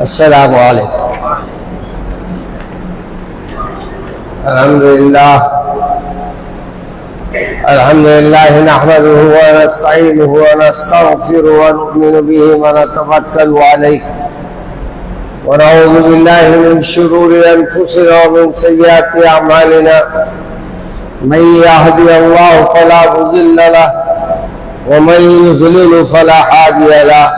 अस्सलामु अलैकुम। अल्हम्दुलिल्लाह नहमदुहु व नस्तईनुहु व नस्तगफिरुहु व नु'मिनु बिही व नतवक्कलु अलैहि व नऊज़ु बिल्लाहि मिन शुरूरि अनफुसिना व मिन सय्यिआति अअमालिना। मन यहदिहिल्लाहु फला मुज़िल्ल लहु व मन युज़लिल फला हादिय लहु।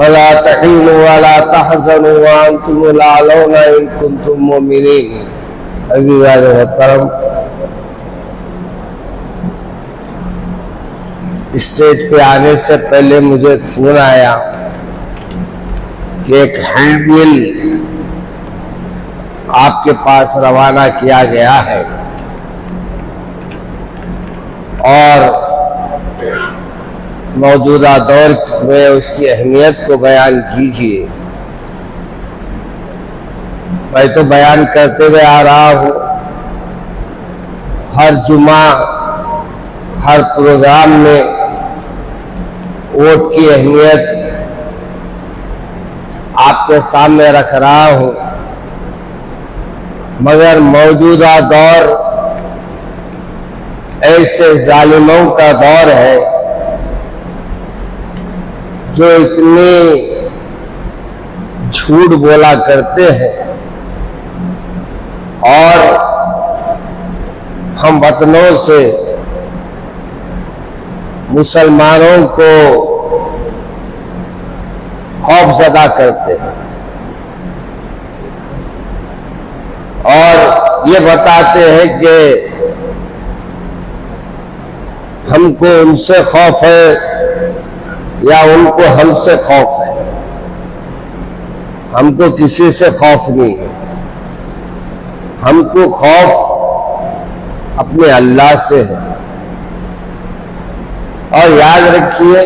वला तहीनु वला तहज़नु व अंतुमुल अ'लौना इन कुंतुम मुमिनीन। अज़ीज़ान मोहतरम, स्टेज पे आने से पहले मुझे फोन आया कि एक हैंडबिल आपके पास रवाना किया गया है और मौजूदा दौर में उसकी अहमियत को बयान कीजिए। मैं तो बयान करते हुए आ रहा हूँ, हर जुमा हर प्रोग्राम में वोट की अहमियत आपके सामने रख रहा हूँ, मगर मौजूदा दौर ऐसे जालिमों का दौर है जो इतने झूठ बोला करते हैं और हम वतनों से मुसलमानों को खौफजदा करते हैं और ये बताते हैं कि हमको उनसे खौफ है या उनको हमसे खौफ है। हमको किसी से खौफ नहीं है, हमको खौफ अपने अल्लाह से है। और याद रखिए,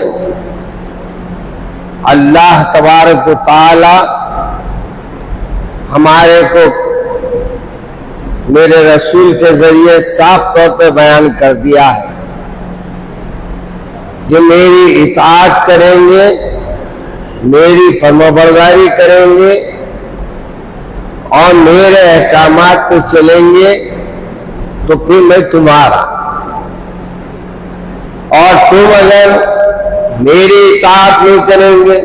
अल्लाह तबारक व तआला हमारे को मेरे रसूल के जरिए साफ तौर पर बयान कर दिया है कि मेरी इताअत करेंगे, मेरी फरमाबरदारी करेंगे और मेरे अहकामात पे चलेंगे तो फिर मैं तुम्हारा, और तुम अगर मेरी इताअत नहीं करेंगे,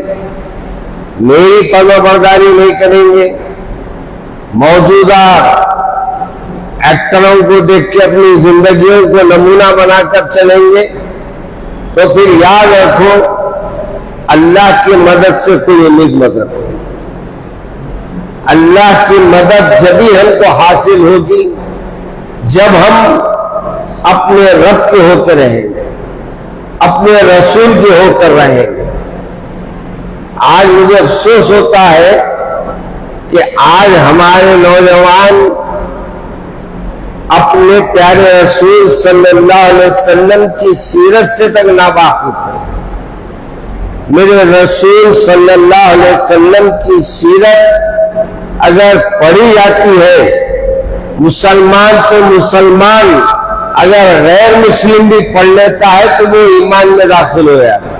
मेरी फरमाबरदारी नहीं करेंगे, मौजूदा एक्टरों को देख के अपनी जिंदगियों को नमूना बनाकर चलेंगे तो फिर याद रखो अल्लाह की मदद से कोई उम्मीद मत रखो। अल्लाह की मदद जब ही हमको हासिल होगी जब हम अपने रब के होकर रहेंगे, अपने रसूल के होकर रहेंगे। आज मुझे अफसोस होता है कि आज हमारे नौजवान अपने प्यारे रसूल सल्लल्लाहु अलैहि वसल्लम की सीरत से तक नावाकिफ है। मेरे रसूल सल्लल्लाहु अलैहि वसल्लम की सीरत अगर पढ़ी जाती है, मुसलमान तो मुसलमान अगर गैर मुस्लिम भी पढ़ लेता है तो वो ईमान में दाखिल हो जाता है।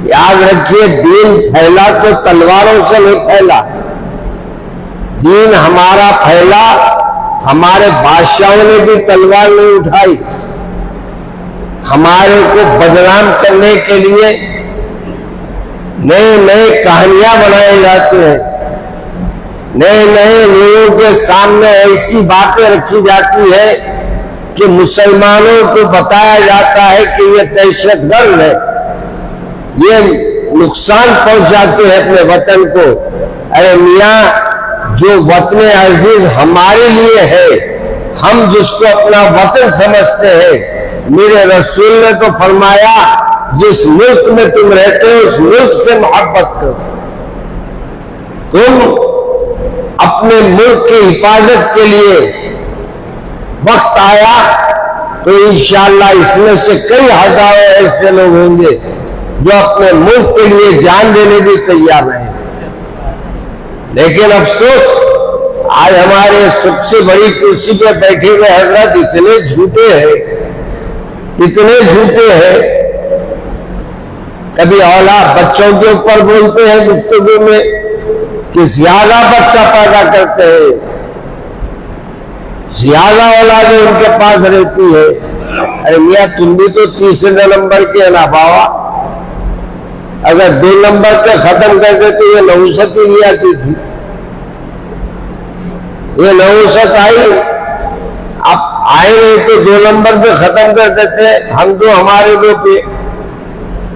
याद रखिए, दीन फैला तो तलवारों से नहीं फैला, दीन हमारा फैला, हमारे बादशाहों ने भी तलवार नहीं उठाई। हमारे को बदनाम करने के लिए नए नए कहानियां बनाए जाते हैं, नए नए लोगों के सामने ऐसी बातें रखी जाती है कि मुसलमानों को बताया जाता है कि ये दहशतगर्द है, ये नुकसान पहुंचाते हैं अपने वतन को। अरे मियां, जो वतन अजीज हमारे लिए है, हम जिसको अपना वतन समझते हैं, मेरे रसूल ने तो फरमाया जिस मुल्क में तुम रहते हो उस मुल्क से मोहब्बत करो। तुम अपने मुल्क की हिफाजत के लिए वक्त आया तो इंशाअल्लाह इसमें से कई हजारों ऐसे लोग होंगे जो अपने मुल्क के लिए जान देने भी तैयार हैं। लेकिन अफसोस आज हमारे सबसे बड़ी कुर्सी पे बैठे हुए हजरत इतने झूठे हैं, इतने झूठे हैं। कभी औलाद बच्चों के ऊपर बोलते हैं गुफ्तगू में कि ज्यादा बच्चा पैदा करते हैं, ज्यादा औलादें उनके पास रहती है। अरे मियाँ तुम भी तो तीसरे नंबर के है ना बाबा, अगर 2 नंबर पे खत्म कर देते ये नहुसत ही नहीं आती थी। ये नहुसत आई, अब आए नहीं तो 2 नंबर पे खत्म कर देते, हम तो हमारे 2 पे,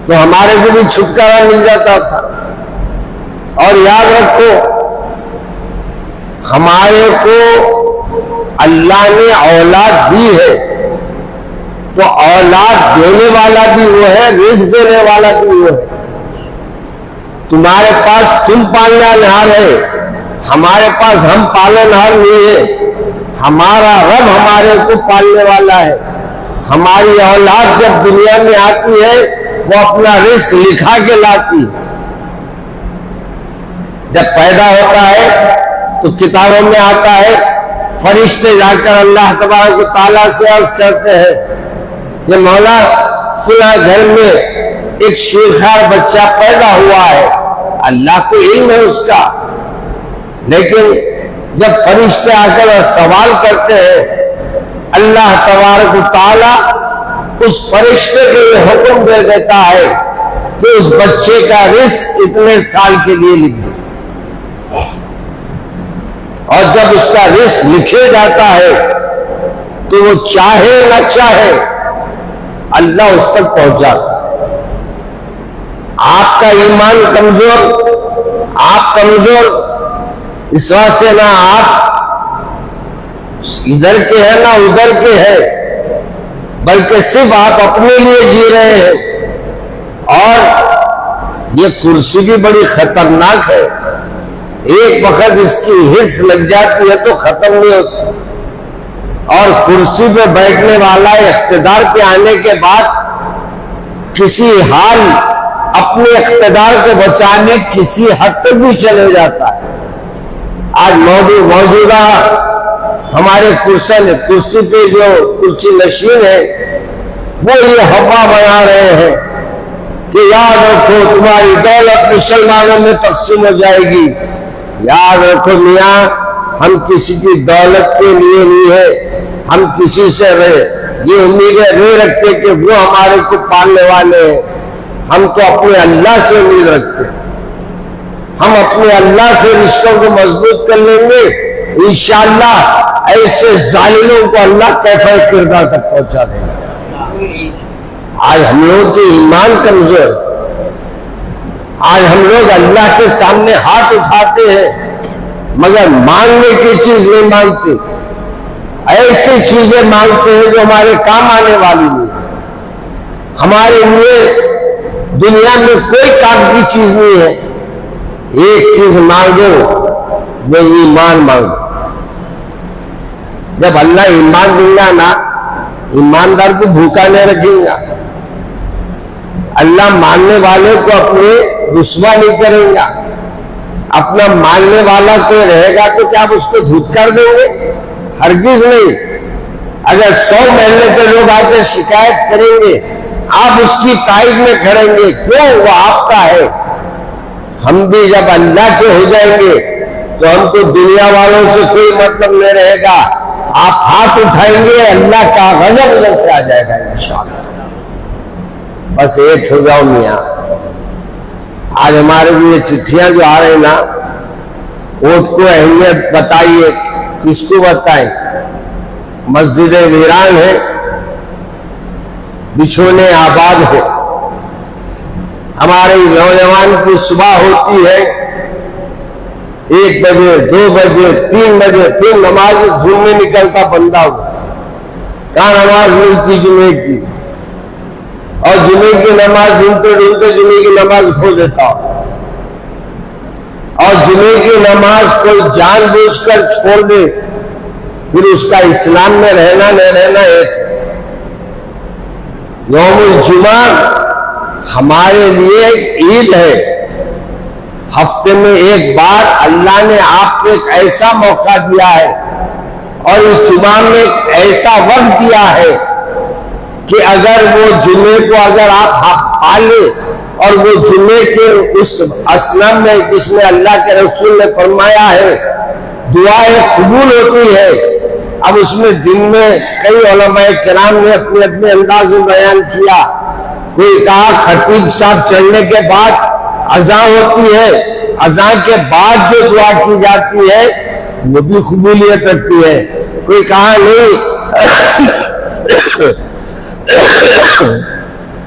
तो हमारे को भी छुटकारा मिल जाता था। और याद रखो हमारे को अल्लाह ने औलाद दी है तो औलाद देने वाला भी वो है, रिज़्क़ देने वाला भी वो है। तुम्हारे पास तुम पालनहार है, हमारे पास हम पालनहार नहीं है। हमारा रब हमारे को पालने वाला है। हमारी औलाद जब दुनिया में आती है वो अपना रिज़्क़ लिखा के लाती है। जब पैदा होता है तो किताबों में आता है, फरिश्ते जाकर अल्लाह तबारक व तआला से अर्ज करते हैं कि मौला फुला घर में एक शेरखार बच्चा पैदा हुआ है। अल्लाह को इल्म है उसका, लेकिन जब फरिश्ते आकर सवाल करते हैं अल्लाह तबारक व तआला उस फरिश्ते को ये हुक्म दे देता है कि उस बच्चे का रिज़्क़ इतने साल के लिए लिख दो। और जब उसका रिज़्क़ लिखे जाता है तो वो चाहे न चाहे अल्लाह उस तक पहुंचाता है। आपका ईमान कमजोर, आप कमजोर इस वजह से ना आप इधर के हैं ना उधर के हैं, बल्कि सिर्फ आप अपने लिए जी रहे हैं। और ये कुर्सी भी बड़ी खतरनाक है, एक वक्त इसकी हिर्स लग जाती है तो खत्म नहीं होती। और कुर्सी पे बैठने वाला इख्तिदार पे आने के बाद किसी हाल अपने इख्तिदार को बचाने किसी हद तक भी चले जाता है। आज मौजूदा हमारे कुर्सी पे जो कुर्सी नशीन है वो ये हवा बना रहे हैं कि याद रखो तुम्हारी दौलत मुसलमानों में तकसीम हो जाएगी। याद रखो मियाँ, हम किसी की दौलत के लिए नहीं है, हम किसी से ये उम्मीदें नहीं रखते कि वो हमारे को पालने वाले हैं। हम तो अपने अल्लाह से उम्मीद रखते हैं। हम अपने अल्लाह से रिश्तों को मजबूत कर लेंगे, इंशाअल्लाह ऐसे जालिमों को अल्लाह कैफर किरदार तक पहुंचा देगा। आज हम लोगों के ईमान कमजोर, आज हम लोग अल्लाह के सामने हाथ उठाते हैं मगर मांगने की चीज नहीं मांगते, ऐसी चीजें मांगते हैं जो हमारे काम आने वाली नहीं। हमारे लिए दुनिया में कोई काम की चीज नहीं है। एक चीज मांगो, वो ईमान मांगो। जब अल्लाह ईमान देगा ना, ईमानदार को भूखा नहीं रखेगा। अल्लाह मानने वाले को अपने रुस्वा नहीं करेगा। अपना मानने वाला कोई रहेगा तो क्या आप उसको धुतकार देंगे? हरगिज नहीं। अगर 100 महल्ले के लोग आकर शिकायत करेंगे, आप उसकी तारीफ में करेंगे, क्यों? वो आपका है। हम भी जब अल्लाह के हो जाएंगे तो हमको दुनिया वालों से कोई मतलब नहीं रहेगा। आप हाथ उठाएंगे, अल्लाह का गजब नजर से आ जाएगा इंशाअल्लाह। बस एक हो जाओ मियाँ। आज हमारे लिए चिट्ठियां जो आ रही ना, वोट को अहमियत बताइए, किसको बताएं? मस्जिदें वीरान है, बिछोने आबाद है। हमारे नौजवान की सुबह होती है 1 बजे, 2 बजे, 3 बजे, फिर नमाज जुम्मे निकलता बंदा हो, कहाँ नमाज मिलती जुम्मे की? और जुमे की नमाज ढूंढते ढूंढते जुमे की नमाज खो देता हो, और जुमे की नमाज कोई जानबूझकर छोड़ दे, फिर उसका इस्लाम में रहना न रहना एक। यौमुल जुमा हमारे लिए ईद है। हफ्ते में एक बार अल्लाह ने आपको एक ऐसा मौका दिया है और इस जुमा में एक ऐसा वक्त दिया है कि अगर वो जुमे को अगर आप पाले और वो जुमे के उस असलम में जिसमें अल्लाह के रसूल ने फरमाया है दुआएं कबूल होती है। अब उसमें दिन में कई उलमाए किराम ने अपने अपने अंदाज में बयान किया। कोई कहा खतीब साहब चढ़ने के बाद अज़ां होती है, अज़ां के बाद जो दुआ की जाती है वो भी कबूलियत रखती है। कोई कहा नहीं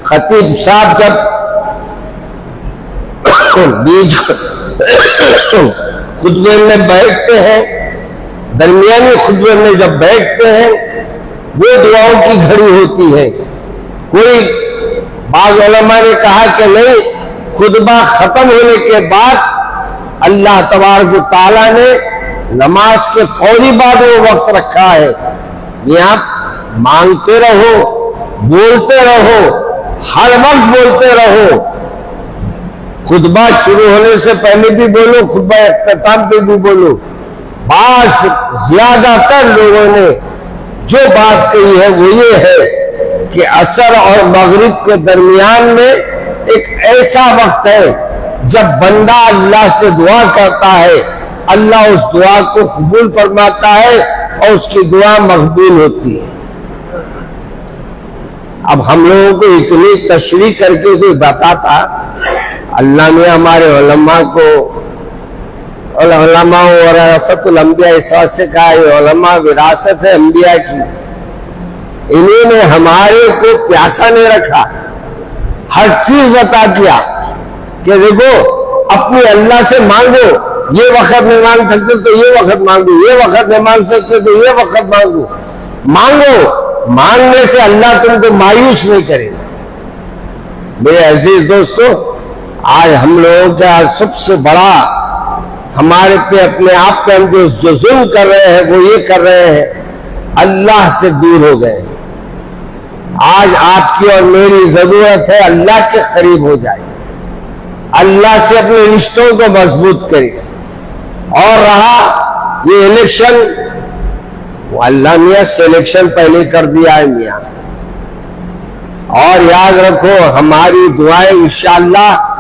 खतीब साहब जब बीच खुतबे में बैठते हैं, दरमियानी खुतबे में जब बैठते हैं वो दुआओं की घड़ी होती है। कोई बाज़ उलमा ने कहा कि नहीं, खुतबा खत्म होने के बाद अल्लाह तबारक व तआला ने नमाज के फौरी बाद वो वक्त रखा है। यहाँ मांगते रहो, बोलते रहो, हर वक्त बोलते रहो। खुतबा शुरू होने से पहले भी बोलो, खुतबा इख्तिताम पे भी बोलो। बस ज्यादातर लोगों ने जो बात कही है वो ये है कि असर और मगरिब के दरमियान में एक ऐसा वक्त है जब बंदा अल्लाह से दुआ करता है, अल्लाह उस दुआ को कबूल फरमाता है और उसकी दुआ मकबूल होती है। अब हम लोगों को इतनी तशरीह करके कोई बताता, अल्लाह ने हमारे उलमा को उलमा वरासतुल अंबिया इस बात से कहा ये उलमा विरासत है अंबिया की। इन्होंने हमारे को प्यासा नहीं रखा, हर चीज बता दिया कि देखो अपने अल्लाह से मांगो, ये वक्त नहीं मांग सकते तो ये वक्त मांगो, ये वक्त नहीं मांग सकते तो ये वक्त मांगो। मांगो, मांगने से अल्लाह तुमको मायूस नहीं करेगा। मेरे अजीज दोस्तों, आज हम लोगों का सबसे बड़ा हमारे पे अपने आप पे हम जो जुल्म कर रहे हैं वो ये कर रहे हैं, अल्लाह से दूर हो गए। आज आपकी और मेरी जरूरत है अल्लाह के करीब हो जाए, अल्लाह से अपने रिश्तों को मजबूत करें। और रहा ये इलेक्शन, वो अल्लाह मियाँ सिलेक्शन पहले कर दिया है मियाँ। और याद रखो हमारी दुआएं इंशाअल्लाह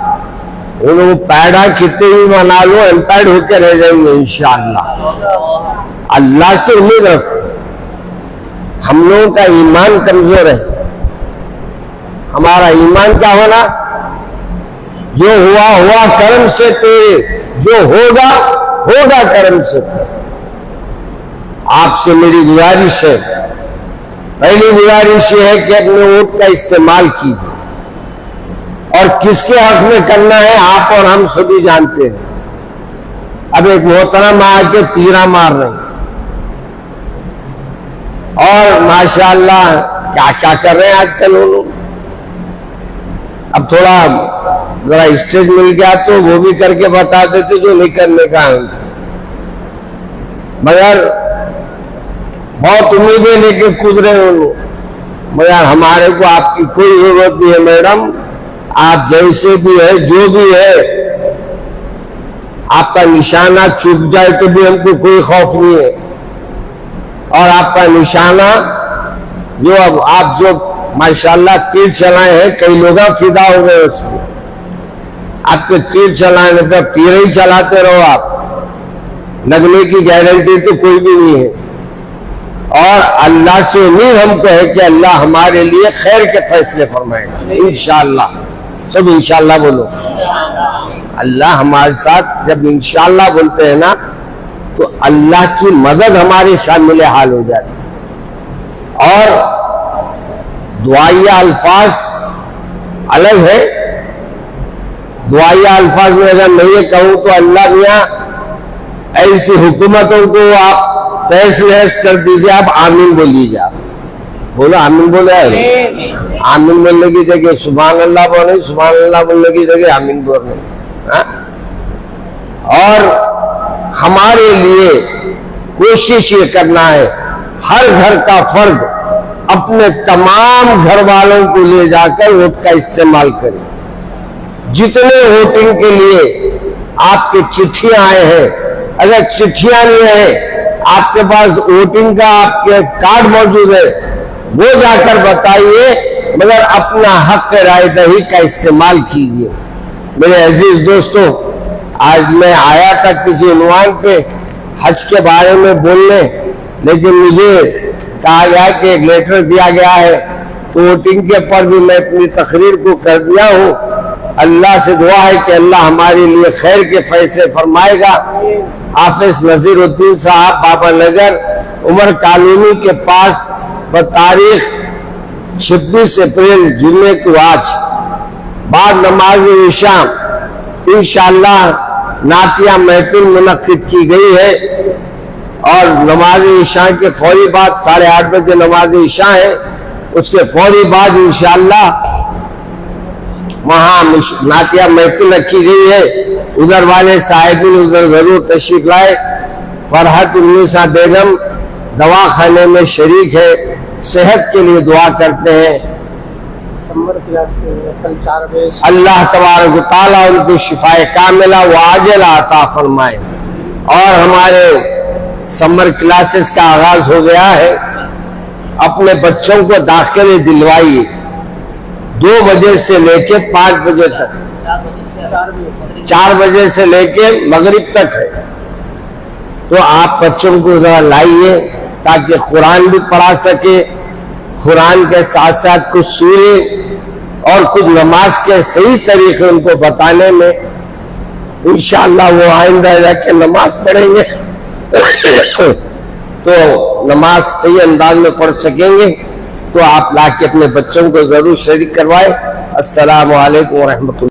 उनको पैदा कितने भी बना लो एम्पायर्ड होकर रह जाएंगे इंशाअल्लाह। अल्लाह से उम्मीद रखो। हम लोगों का ईमान कमजोर है। हमारा ईमान क्या होना, जो हुआ हुआ कर्म से तेरे, जो होगा होगा कर्म से। आपसे मेरी गुजारिश है, पहली गुजारिश ये है कि अपने वोट का इस्तेमाल कीजिए और किसके हक में करना है आप और हम सभी जानते हैं। अब एक मोहतरम आके तीरा मार रहे हैं और माशाअल्लाह क्या क्या कर रहे हैं आजकल वो लोग। अब थोड़ा जरा स्टेज मिल गया तो वो भी करके बता देते जो नहीं करने का है, मगर बहुत उम्मीदें लेके कूद रहे हैं लोग। मगर हमारे को आपकी कोई जरूरत नहीं है मैडम, आप जैसे भी है जो भी है, आपका निशाना चूक जाए तो भी हमको कोई खौफ नहीं है। और आपका निशाना जो अब आप जो माशाल्लाह तीर चलाए हैं, कई लोग फिदा हो गए उसको। आपके तीर चलाने तो तीर ही चलाते रहो, आप लगने की गारंटी तो कोई भी नहीं है। और अल्लाह से उम्मीद हमको है कि अल्लाह हमारे लिए खैर के फैसले फरमाएगा इंशाअल्लाह। सब इंशाअल्लाह बोलो। अल्लाह हमारे साथ जब इंशाअल्लाह बोलते हैं ना तो अल्लाह की मदद हमारे शामिल हाल हो जाती है। और दुआया अल्फाज अलग है। दुआया अल्फाज में अगर मैं ये कहूं तो अल्लाह मियां ऐसी हुकूमतों को आप तहस नहस कर दीजिए, आप आमीन बोलिए। आप बोलो आमीन बोले है। आमीन बोलने की जगह सुभान अल्लाह बोले, सुभान अल्लाह बोलने की जगह आमीन बोलने। और हमारे लिए कोशिश ये करना है, हर घर का फर्द अपने तमाम घर वालों को ले जाकर वोट का इस्तेमाल करें। जितने वोटिंग के लिए आपके चिट्ठियां आए हैं, अगर चिट्ठियां नहीं है, आपके पास वोटिंग का आपके कार्ड मौजूद है, वो जाकर बताइए, मगर अपना हक राय दही का इस्तेमाल कीजिए। मेरे अजीज दोस्तों, आज मैं आया था किसी उन्वान पे हज के बारे में बोलने, लेकिन मुझे कहा गया कि एक लेटर दिया गया है, तो वोटिंग के पर भी मैं अपनी तकरीर को कर दिया हूँ। अल्लाह से दुआ है कि अल्लाह हमारे लिए खैर के फैसले फरमाएगा। हाफिज नजीरुद्दीन साहब बाबा नगर उमर कॉलोनी के पास तारीख 26 अप्रैल जुम्मे को आज बाद नमाज इशा इंशाअल्लाह नातिया महफिल मुनक्किद की गई है, और नमाज इशा के फौरी बाद 8:30 बजे नमाज इशा है, उसके फौरी बाद इंशाअल्लाह वहां नातिया महफिल रखी गई है। उधर वाले साहिबिन उधर जरूर तशरीफ लाए। फरहत उन्नीसा बेगम दवाखाने में शरीक है, सेहत के लिए दुआ करते हैं। समर क्लास के कल 4 बजे अल्लाह तबारक व तआला उनको शिफाए कामिला व आजिला अता फरमाए। और हमारे समर क्लासेस का आगाज हो गया है। अपने बच्चों को दाखिले दिलवाइए, 2 बजे से लेके 5 बजे तक, 4 बजे से लेके मगरिब तक है। तो आप बच्चों को जरा लाइए ताकि कुरान भी पढ़ा सके, कुरान के साथ साथ कुछ सूरे और कुछ नमाज के सही तरीके उनको बताने में इंशाअल्लाह वो आइंदा जाके नमाज पढ़ेंगे तो नमाज सही अंदाज में पढ़ सकेंगे। तो आप लाके अपने बच्चों को जरूर शरीक करवाए। अस्सलामु अलैकुम व रहमतुल्लाह।